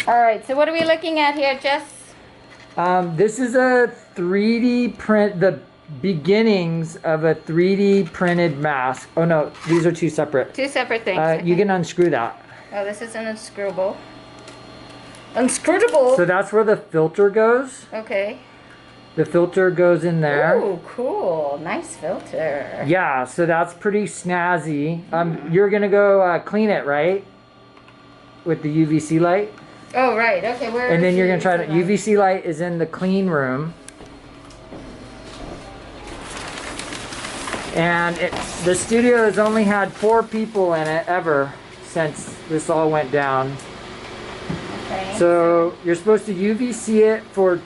All right, so what are we looking at here, Jess? This is a 3D print, the beginnings of a 3D printed mask. Oh no, these are two separate. Two separate things. You can unscrew that. Oh, this is an unscrewable. Unscrewable? So that's where the filter goes. Okay. The filter goes in there. Ooh, cool. Nice filter. Yeah, so that's pretty snazzy. You're gonna go clean it, right? With the UVC light. Oh, right. Okay, where And then you're gonna try to, light? UVC light is in the clean room. And the studio has only had 4 people in it ever since this all went down. Okay. So you're supposed to UVC it for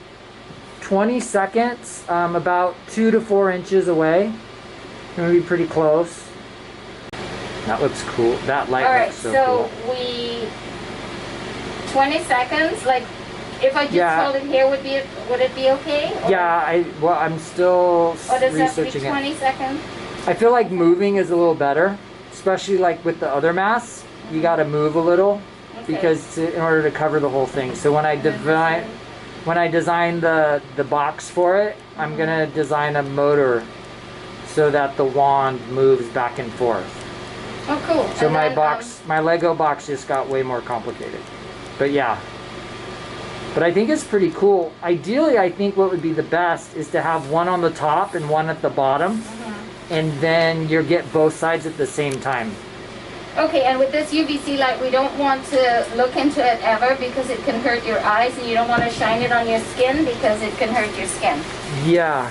20 seconds, about 2 to 4 inches away. Gonna be pretty close. That looks cool. That light All right, looks so so cool. we 20 seconds. Like, if I just hold it here, would it be okay? Or, Yeah, I'm still or does it have to be researching 20 it. seconds? I feel like moving is a little better, especially like with the other masks. You got to move a little because in order to cover the whole thing. So when I design the box for it, I'm gonna design a motor so that the wand moves back and forth. Oh, cool. So And my then, my Lego box just got way more complicated. But yeah. But I think it's pretty cool. Ideally, I think what would be the best is to have one on the top and one at the bottom. And then you get both sides at the same time. Okay, and with this UVC light, we don't want to look into it ever because it can hurt your eyes, and you don't want to shine it on your skin because it can hurt your skin. Yeah.